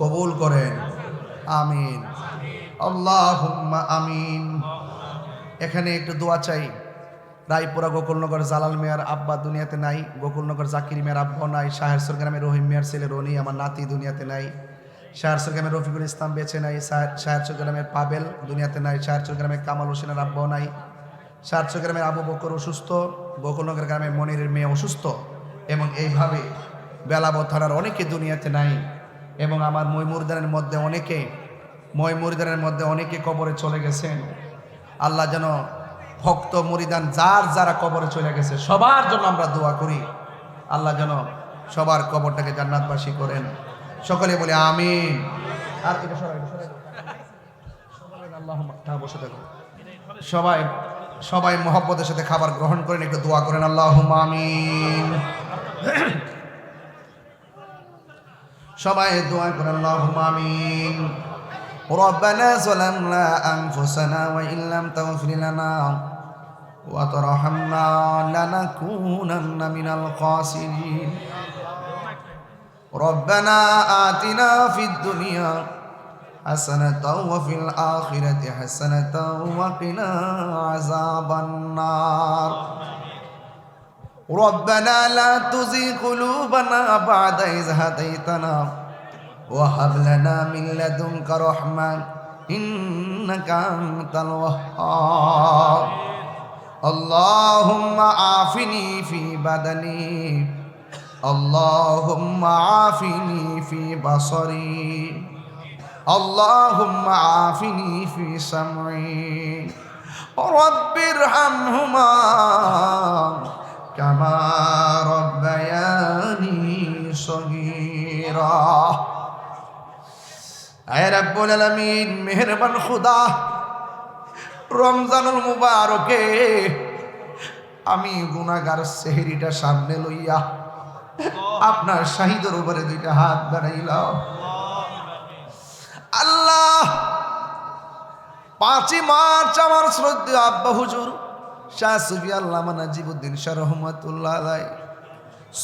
কবুল করেন, আমিন। আল্লাহুম্মা আমিন। এখানে একটু দোয়া চাই। রায়পুরা গোকুলনগর জালাল মিয়ার আব্বা দুনিয়াতে নাই, গোকুলনগর জাকির মিয়ার আব্বা নাই, শাহেরসর গ্রামের রহিম মিয়ার ছেলে রনি আমার নাতি দুনিয়াতে নাই, শাহেরসর গ্রামের রফিকুল ইসলাম বেঁচে নাই, শাহেরসর গ্রামের পাবেল দুনিয়াতে নাই, শাহেরসর গ্রামের কামাল হোসেনের আব্বাও নাই, শাহেরসর গ্রামের আবু বকর অসুস্থ, গোকুলনগর গ্রামের মনিরের মেয়ে অসুস্থ, এবং এইভাবে বেলাবত থানার অনেকে দুনিয়াতে নাই, এবং আমার ময়মুরদানের মধ্যে অনেকে কবরে চলে গেছেন। আল্লাহ যেন ভক্ত মুরিদান যারা কবরে চলে গেছে সবার জন্য আমরা দোয়া করি। আল্লাহ যেন সবার কবরটাকে জান্নাতবাসী করেন। সকলে বলে আমিন। আর এটা সবাই বসে থাকো। সবাই সবাই মহব্বতের সাথে খাবার গ্রহণ করেন, একটু দোয়া করেন আল্লাহুম্মা আমিন। সবাই দোয়া করেন আল্লাহুম্মা আমিন। ربنا ظلمنا أنفسنا وإن لم تغفر لنا وترحمنا لنكونن من الخاسرين ربنا آتنا في الدنيا حسنة وفي الآخرة حسنة وقنا عذاب النار ربنا لا تزغ قلوبنا بعد إذ هديتنا وهب لنا من لدنك رحمة إنك أنت الوهاب اللهم عافني في بدني اللهم عافني في بصري اللهم عافني في سمعي رب ارحمهما كما ربياني صغيرا اے رب العالمین মেহেরবান খুদা রমজানুল মুবারকে আমি গুনাহগার সেহরিটা সামনে লইয়া আপনার শাহিদের উপরে দুইটা হাত বাড়াইলাম আল্লাহ 5 মার্চ আমার শ্রদ্ধেয় আব্বা হুজুর শাহ সুফি আল্লামা নাজিবউদ্দিন শাহ রহমাতুল্লাহ আলাইহি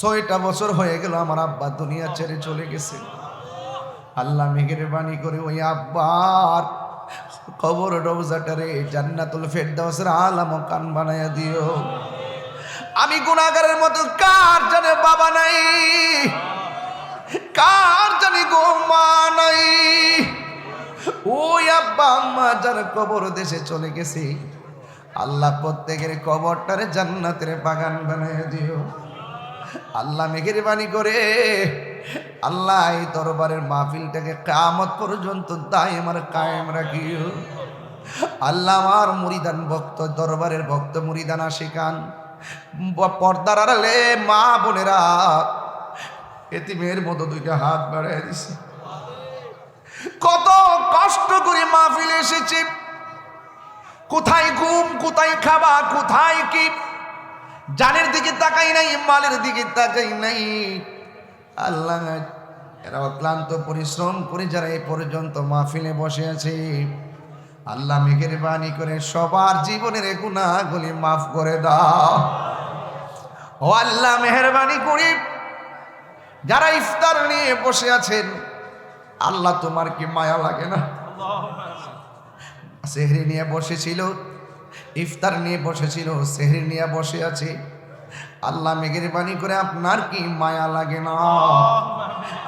6টা বছর হয়ে গেল আমার আব্বা দুনিয়া ছেড়ে চলে গেছে আল্লাহ মেহেরবানি করে ওই আব্বার কবর রওজাটারে জান্নাতুল ফেরদাউসের আলা মাকান বানায়া দিও আমি গুনাহগারের মতো কার জানে বাবা নাই কার জানি গো মা নাই ওই আব্বা আম্মা যার কবর দেশে চলে গেছে আল্লাহ প্রত্যেকের কবরটারে জান্নাতের বাগান বানায়া দিও আল্লাহ মেহেরবানি করে আল্লাহ এই দরবারের মাহফিলটাকে কিয়ামত পর্যন্ত দায়েম আর কায়েম রাখিও আল্লাহ আমার মুরিদান ভক্ত দরবারের ভক্ত মুরিদান আশিকান পর্দার আড়ালে মা বোনেরা এতিমের মতো দুইটা হাত বাড়ায় দিছে কত কষ্ট করে মাহফিলে এসেছে কোথায় ঘুম কোথায় খাবা কোথায় কি জানের দিকে তাকাই নাই মালের দিকে তাকাই নাই আল্লাহ এরা অক্লান্ত পরিশ্রম করে যারা এই পর্যন্ত মাহফিলে বসে আছে আল্লাহ মেহেরবানি করে সবার জীবনের গুনাহগুলি মাফ করে দাও ও আল্লাহ মেহেরবানি করে যারা ইফতার নিয়ে বসে আছেন আল্লাহ তোমার কি মায়া লাগে না সেহরি নিয়ে বসেছিল ইফতার নিয়ে বসেছিল সেহরি নিয়ে বসে আছে আল্লাহ মেহেরবানি করে আপনার কি মায়া লাগে না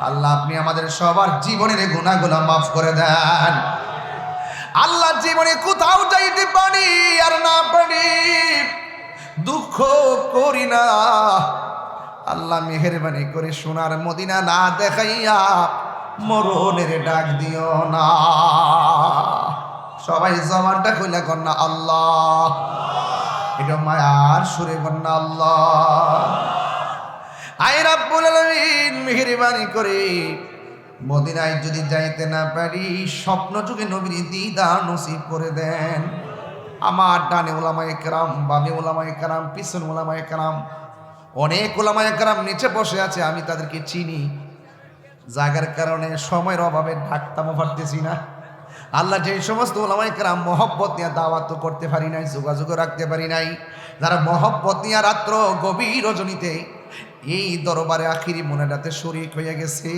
আল্লাহ আপনি আমাদের সবার জীবনের গুনাহগুলো মাফ করে দেন আল্লাহ জীবনে কোথাও যাইতে পারি আর না পারি দুঃখ করি না আল্লাহ মেহেরবানি করে সোনার মদিনা না দেখাইয়া মরণের ডাক দিও না সবাই জবানটা খুলে কন্যা আল্লাহ এটা মায়ার সুরে কন্যা আল্লাহ আই রাব্বুল আলামিন মেহেরবানি করে মদিনায় যদি যাইতে না পারি স্বপ্ন যুগে নবীর দিদার নসিব করে দেন আমার ডানে উলামায়ে কেরাম বামে উলামায়ে কেরাম পিছনে উলামায়ে কেরাম অনেক উলামায়ে কেরাম নিচে বসে আছে আমি তাদেরকে চিনি জায়গার কারণে সময়ের অভাবে ডাকতামও পারতেছি না আল্লাহ যে সমস্ত উলামায়ে কেরাম মহব্বত নিয়ে দাওয়াত করতে পারি নাই যোগাযোগ রাখতে পারি নাই যারা মহব্বত নিয়ে রাত্র গভীর রজনীতে এই দরবারে আখিরি মোনাজাতে শরীক হয়ে গেছে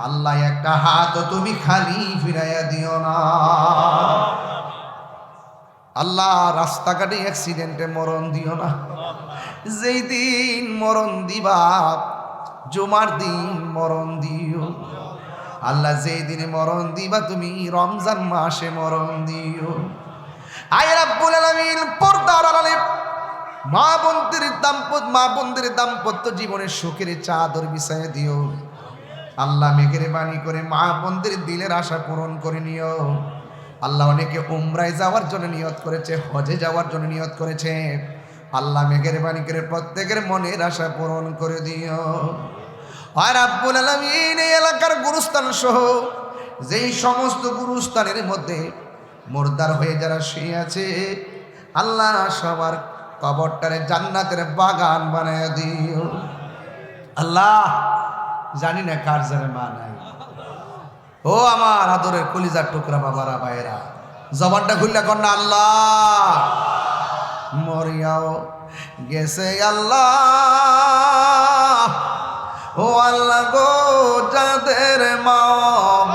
আল্লাহ একটা হাত তুমি খালি ফিরাইয়া দিও না আল্লাহ রাস্তাঘাটে অ্যাক্সিডেন্টে মরণ দিও না যেই দিন মরণ দিবা জুমার দিন মরণ দিও আল্লাহ যেই দিনে মরণ দিবা তুমি রমজান মাসে মরণ দিও আয় রাব্বুল আলামিন পর্দার আড়ালে মা বোনদের দাম্পত্য জীবনের সুখের চাদর বিছাইয়া দিও আল্লাহ মেহেরবানি করে মা বোনদের দিলের আশা পূরণ করে নিও আল্লাহ অনেকে উমরায় যাওয়ার জন্য নিয়ত করেছে হজে যাওয়ার জন্য নিয়ত করেছে আল্লাহ মেহেরবানি করে প্রত্যেকের মনের আশা পূরণ করে দিও আর রাব্বুল আলামিন এই এলাকার গুরুস্থান সহ যেই সমস্ত গুরুস্থানের মধ্যে মুর্দার হয়ে যারা শুয়ে আছে, আল্লাহ সবার কবরটারে জান্নাতের বাগান বানায় দিও। আল্লাহ, জানি না কার জানে মা নাই। ও আমার আদরের কলিজার টুকরা বাবারা ভাইয়েরা, জবানটা খুললে কর না আল্লাহ। মরিয়াও গেছে আল্লাহ, ও আল্লাহ গো, যাদের মা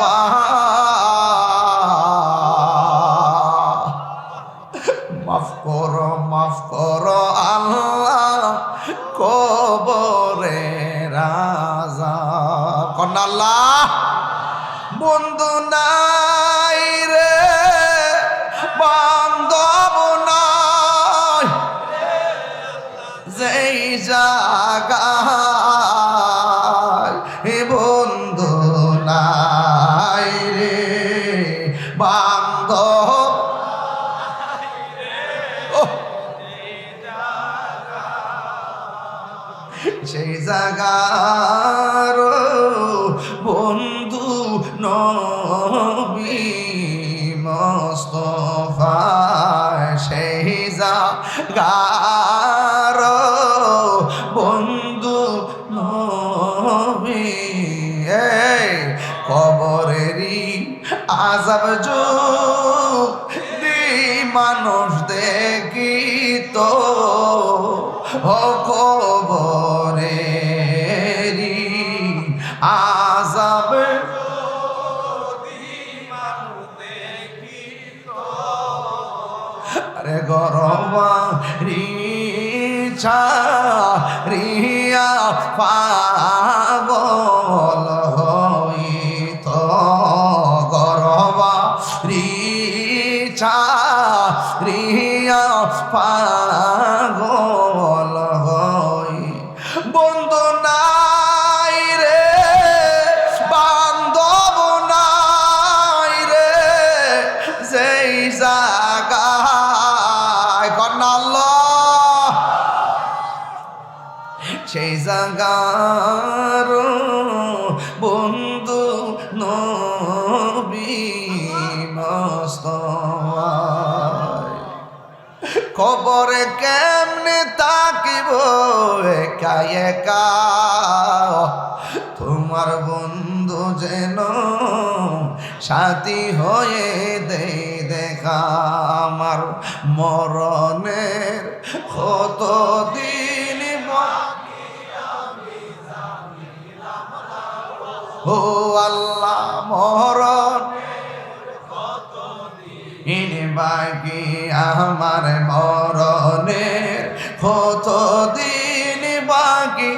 বাবা মাফ করো আল্লাহ, কবরে রাজা কর না আল্লাহ। বন্ধু নাই রে, বান্ধব নাই, যেই জায়গায় বন্ধু নাই রে, বান্ধব সেই জায়গার বন্ধু নবী মুস্তাফা, সেই জায়গার বন্ধু নবী। কবরেরই আযাব যদি মানুষ দেখি তো, ও কবরেরই আযাব আরে গরবা রিছা রিয়া পাগল হইত, গরবা রিছা রিয়া পাগল হই। বন্ধু নাই রে, বান্ধব নাই রে, যেই জায়গায় কর না আল্লাহ, সেই জায়গার বন্ধু নবী মুস্তাফা। কবরে কেমনে তাকিব একা একা, তোমার বন্ধু যেন সাথী হয়ে দে দেখা। আমার মরণের কত দিন ও আল্লাহ, মরণ বাকি আমার মরণের কত দিন বাকি,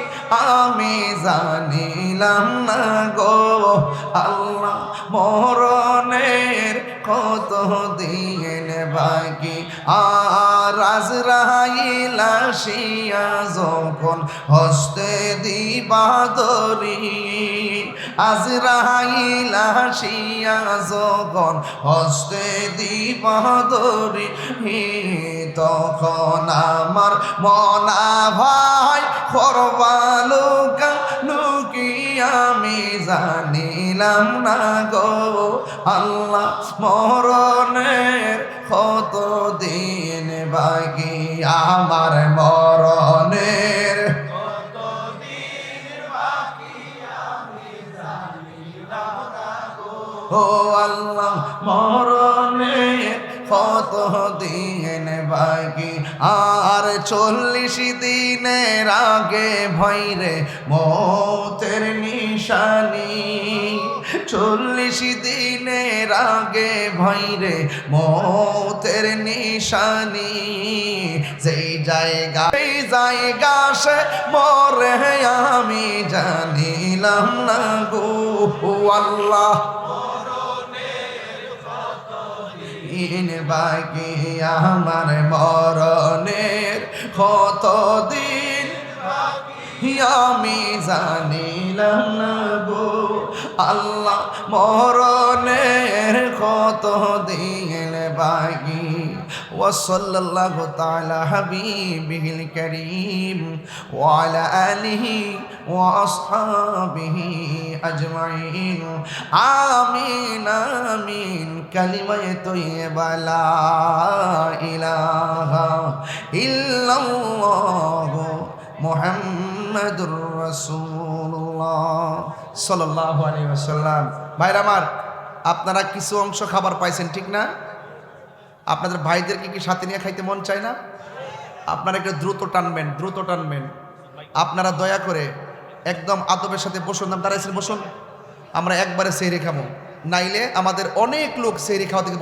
আমি জানিলাম না গো আল্লাহ, মরণের কত দিন বাকি। আর আজরাইল আসিয়া যখন হস্তে দিবা দরি, আজরাইল আসিয়া যখন হস্তে দিবা দরি, তখন আমার মনা ভাই করবালো লুকি, আমি জানিলাম না গো আল্লাহ, মরণের কত দিন বাকি, আমার মরণের কত দিন বাকি, আমি জানিলাম না গো ও আল্লাহ, মরণের কত দিন বাকি। আর 40 দিনের আগে ভয়রে মৌতের নিশানি, 40 দিনের আগে ভয়রে মৌতের নিশানি, যেই জায়গা সে মরে আমি জানিলাম না গো আল্লাহ, দিন বাকি আমার মরণের কত দিন বাকি, আমি জানিলাম না গো আল্লাহ, মরণের কত দিন বাকি। وصلى الله تعالى حبيبه الكريم وعلى آله وأصحابه أجمعين آمين آمين كلمة طيبة لا إله إلا الله محمد رسول الله صلى الله عليه وسلم ভাইরা আমার আপনারা কিছু অংশ খাবার পাইছেন ঠিক না আপনাদের ভাইদেরকে কি সাথে নিয়ে খাইতে মন চায় না আপনারা একটু দ্রুত টানবেন আপনারা দয়া করে একদম আদবের সাথে বসুন দাঁড়াইছেন বসুন আমরা একবারে সেহরি খাবো নাইলে আমাদের অনেক লোক সেহরি খাওয়া থেকে